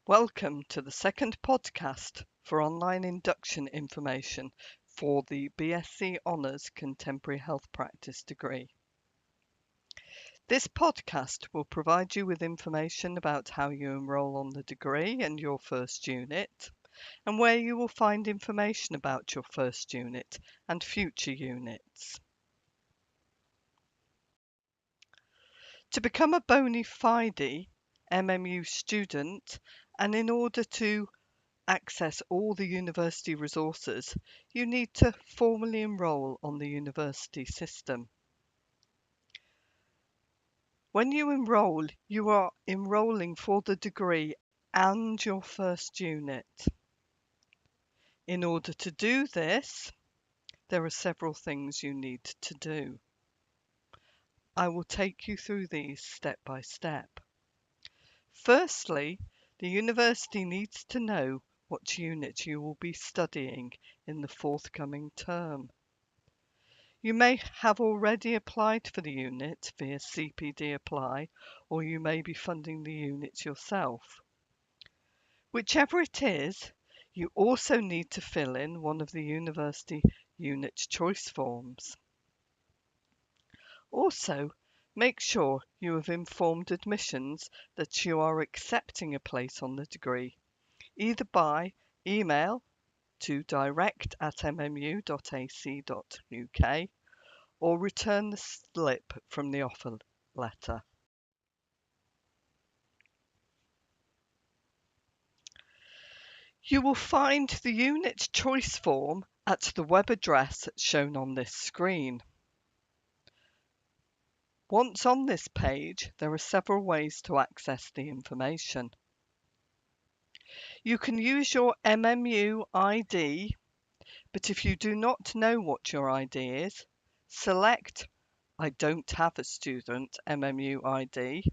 Welcome to the second podcast for online induction information for the BSc Hons Contemporary Health Practice degree. This podcast will provide you with information about how you enrol on the degree and your first unit, and where you will find information about your first unit and future units. To become a bona fide MMU student, and in order to access all the university resources, you need to formally enrol on the university system. When you enrol, you are enrolling for the degree and your first unit. In order to do this, there are several things you need to do. I will take you through these step by step. Firstly, the university needs to know what unit you will be studying in the forthcoming term. You may have already applied for the unit via CPD Apply, or you may be funding the unit yourself. Whichever it is, you also need to fill in one of the university unit choice forms. Also, make sure you have informed admissions that you are accepting a place on the degree, either by email to direct@mmu.ac.uk or return the slip from the offer letter. You will find the unit choice form at the web address shown on this screen. Once on this page, there are several ways to access the information. You can use your MMU ID, but if you do not know what your ID is, select I don't have a student MMU ID,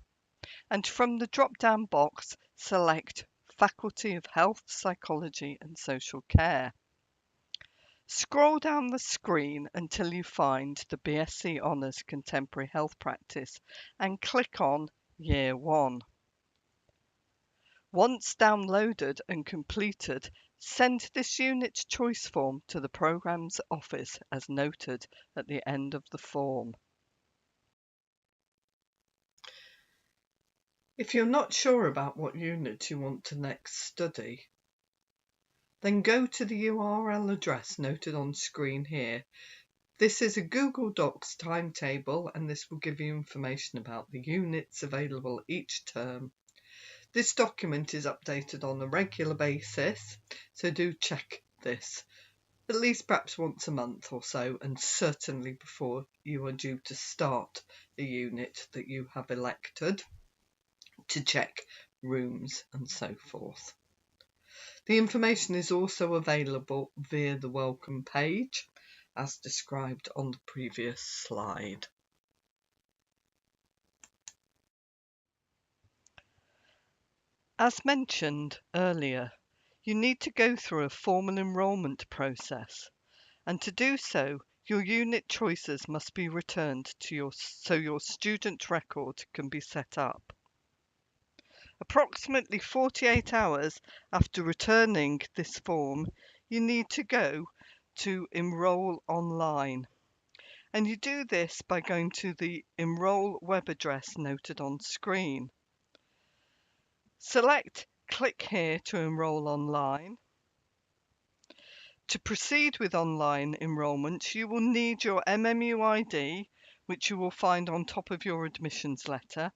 and from the drop-down box, select Faculty of Health, Psychology and Social Care. Scroll down the screen until you find the BSc Hons Contemporary Health Practice and click on Year 1. Once downloaded and completed, send this unit choice form to the Programmes Office as noted at the end of the form. If you're not sure about what unit you want to next study, then go to the URL address noted on screen here. This is a Google Docs timetable, and this will give you information about the units available each term. This document is updated on a regular basis, so do check this at least perhaps once a month or so, and certainly before you are due to start the unit that you have elected, to check rooms and so forth. The information is also available via the welcome page, as described on the previous slide. As mentioned earlier, you need to go through a formal enrolment process, and to do so, your unit choices must be returned to so your student record can be set up. Approximately 48 hours after returning this form, you need to go to enrol online. And you do this by going to the enrol web address noted on screen. Select click here to enrol online. To proceed with online enrolment, you will need your MMU ID, which you will find on top of your admissions letter,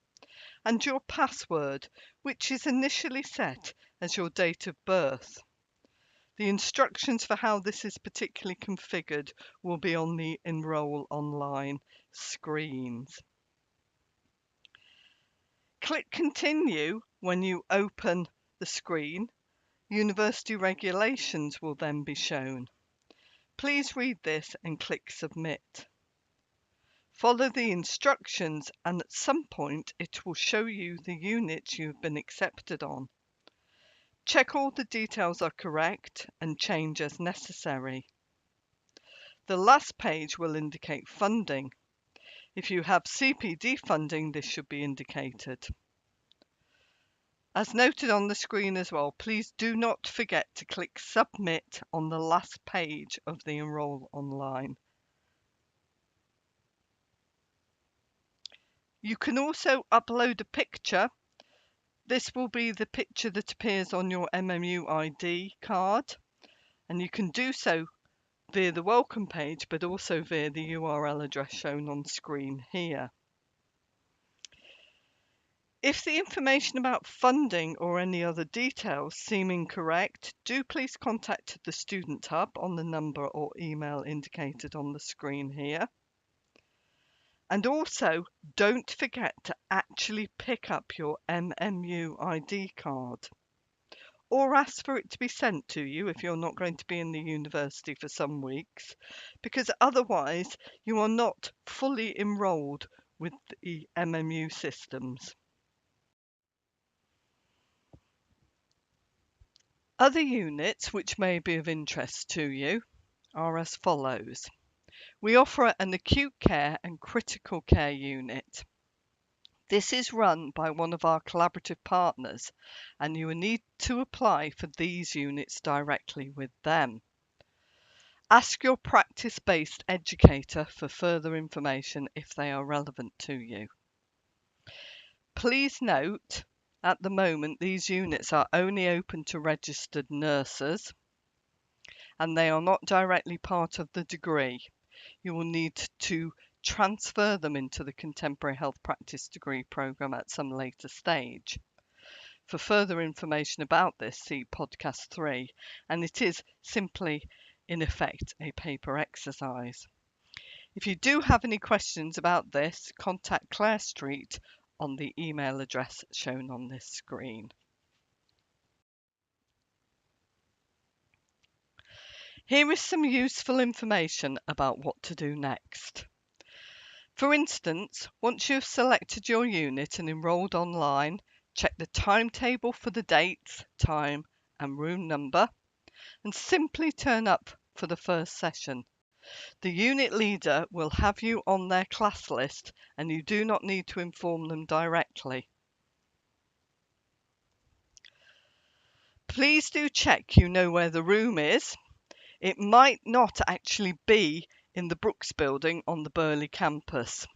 and your password, which is initially set as your date of birth. The instructions for how this is particularly configured will be on the Enrol Online screens. Click Continue when you open the screen. University regulations will then be shown. Please read this and click Submit. Follow the instructions, and at some point it will show you the unit you have been accepted on. Check all the details are correct and change as necessary. The last page will indicate funding. If you have CPD funding, this should be indicated. As noted on the screen as well, please do not forget to click Submit on the last page of the Enrol Online. You can also upload a picture. This will be the picture that appears on your MMU ID card, and you can do so via the welcome page, but also via the URL address shown on screen here. If the information about funding or any other details seem incorrect, do please contact the Student Hub on the number or email indicated on the screen here. And also, don't forget to actually pick up your MMU ID card, or ask for it to be sent to you if you're not going to be in the university for some weeks, because otherwise you are not fully enrolled with the MMU systems. Other units which may be of interest to you are as follows. We offer an acute care and critical care unit. This is run by one of our collaborative partners, and you will need to apply for these units directly with them. Ask your practice-based educator for further information if they are relevant to you. Please note, at the moment these units are only open to registered nurses, and they are not directly part of the degree. You will need to transfer them into the Contemporary Health Practice degree programme at some later stage. For further information about this, see podcast 3, and it is simply, in effect, a paper exercise. If you do have any questions about this, contact Clare Street on the email address shown on this screen. Here is some useful information about what to do next. For instance, once you've selected your unit and enrolled online, check the timetable for the dates, time and room number, and simply turn up for the first session. The unit leader will have you on their class list, and you do not need to inform them directly. Please do check you know where the room is. It might not actually be in the Brooks building on the Burley campus.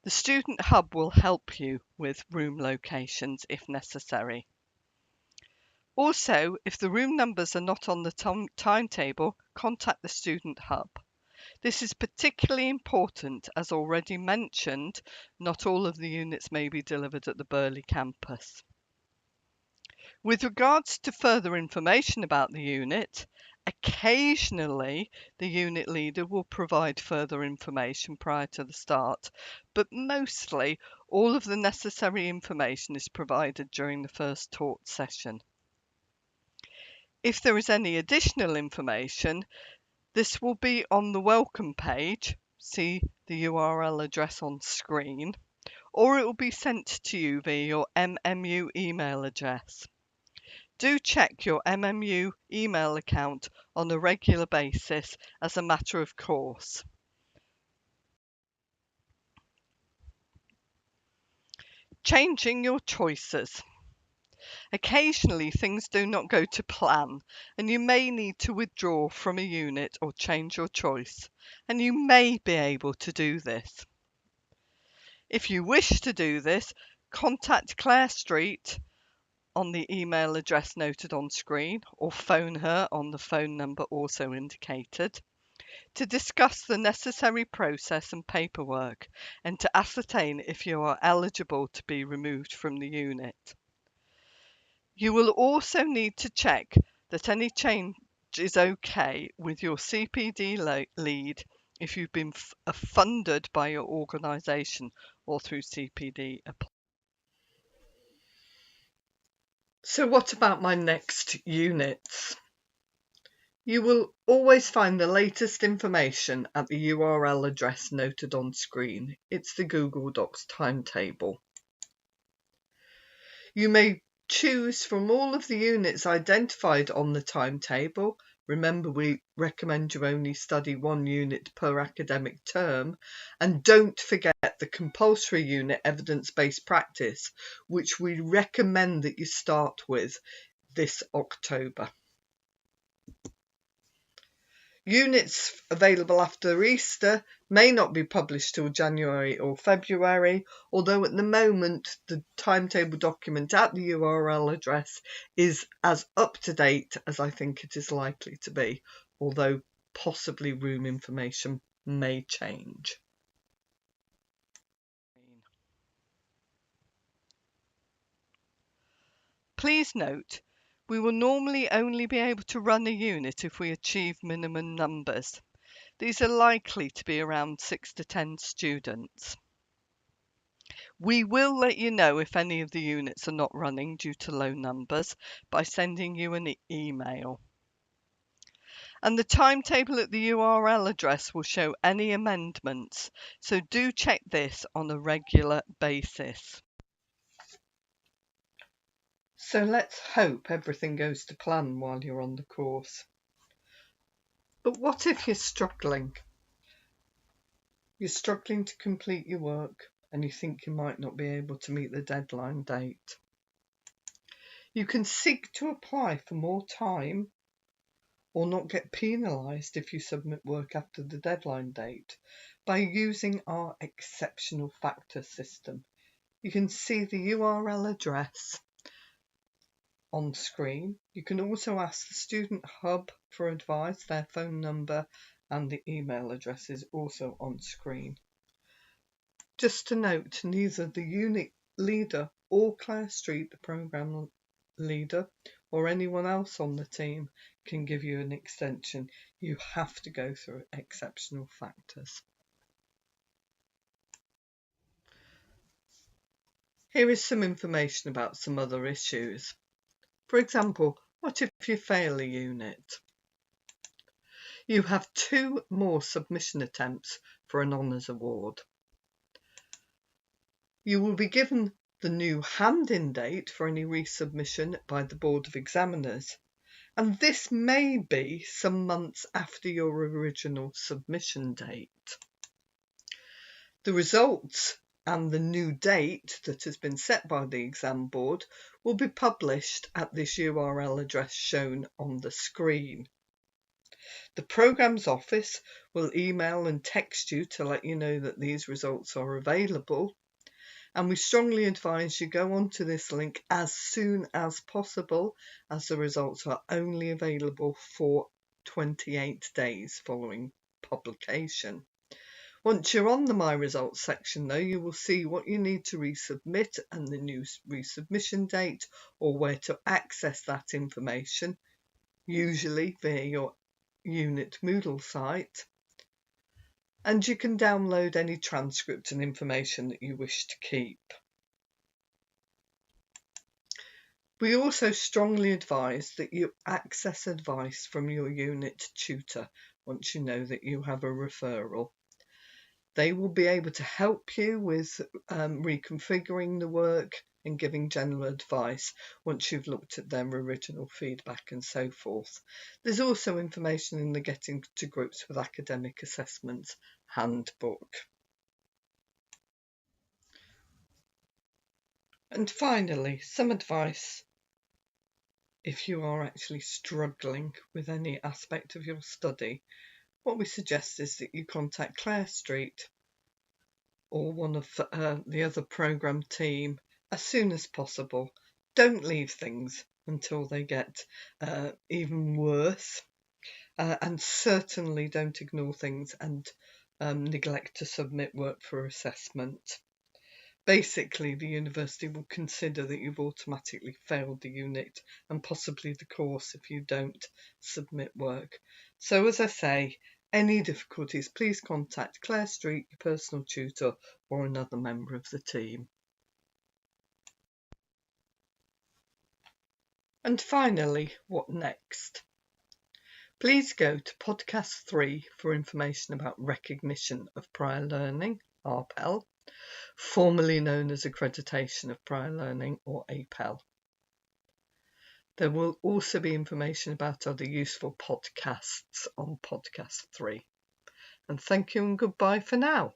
The Student Hub will help you with room locations if necessary. Also, if the room numbers are not on the timetable, contact the Student Hub. This is particularly important, as already mentioned, not all of the units may be delivered at the Burley campus. With regards to further information about the unit, occasionally the unit leader will provide further information prior to the start, but mostly all of the necessary information is provided during the first taught session. If there is any additional information, this will be on the welcome page, see the URL address on screen, or it will be sent to you via your MMU email address. Do check your MMU email account on a regular basis as a matter of course. Changing your choices. Occasionally things do not go to plan, and you may need to withdraw from a unit or change your choice, and you may be able to do this. If you wish to do this, contact Clare Street on the email address noted on screen, or phone her on the phone number also indicated, to discuss the necessary process and paperwork, and to ascertain if you are eligible to be removed from the unit. You will also need to check that any change is okay with your CPD lead if you've been funded by your organisation or through CPD. So what about my next units? You will always find the latest information at the URL address noted on screen. It's the Google Docs timetable. You may choose from all of the units identified on the timetable Remember, we recommend you only study 1 unit per academic term, and don't forget the compulsory unit evidence-based practice, which we recommend that you start with this October. Units available after Easter may not be published till January or February, although at the moment the timetable document at the URL address is as up to date as I think it is likely to be, although possibly room information may change. Please note, we will normally only be able to run a unit if we achieve minimum numbers. These are likely to be around 6 to 10 students. We will let you know if any of the units are not running due to low numbers by sending you an email. And the timetable at the URL address will show any amendments, so do check this on a regular basis. So let's hope everything goes to plan while you're on the course. But what if you're struggling? You're struggling to complete your work and you think you might not be able to meet the deadline date. You can seek to apply for more time or not get penalised if you submit work after the deadline date by using our exceptional factor system. You can see the URL address on screen. You can also ask the Student Hub for advice. Their phone number and the email address is also on screen. Just to note, neither the unit leader or Claire Street, the programme leader, or anyone else on the team can give you an extension. You have to go through exceptional factors. Here is some information about some other issues. For example, what if you fail a unit? You have 2 more submission attempts for an honours award. You will be given the new hand-in date for any resubmission by the Board of Examiners, and this may be some months after your original submission date. The results and the new date that has been set by the exam board will be published at this URL address shown on the screen. The programme's office will email and text you to let you know that these results are available, and we strongly advise you go onto this link as soon as possible, as the results are only available for 28 days following publication. Once you're on the My Results section though, you will see what you need to resubmit and the new resubmission date, or where to access that information, usually via your unit Moodle site. And you can download any transcript and information that you wish to keep. We also strongly advise that you access advice from your unit tutor once you know that you have a referral. They will be able to help you with reconfiguring the work and giving general advice once you've looked at their original feedback and so forth. There's also information in the Getting to Grips with Academic Assessments handbook. And finally, some advice if you are actually struggling with any aspect of your study. What we suggest is that you contact Claire Street or one of the other programme team as soon as possible. Don't leave things until they get even worse, and certainly don't ignore things and neglect to submit work for assessment. Basically, the university will consider that you've automatically failed the unit and possibly the course if you don't submit work. So as I say, any difficulties, please contact Claire Street, your personal tutor, or another member of the team. And finally, what next? Please go to podcast 3 for information about recognition of prior learning, RPEL, formerly known as Accreditation of Prior Learning, or APEL. There will also be information about other useful podcasts on podcast 3. And thank you and goodbye for now.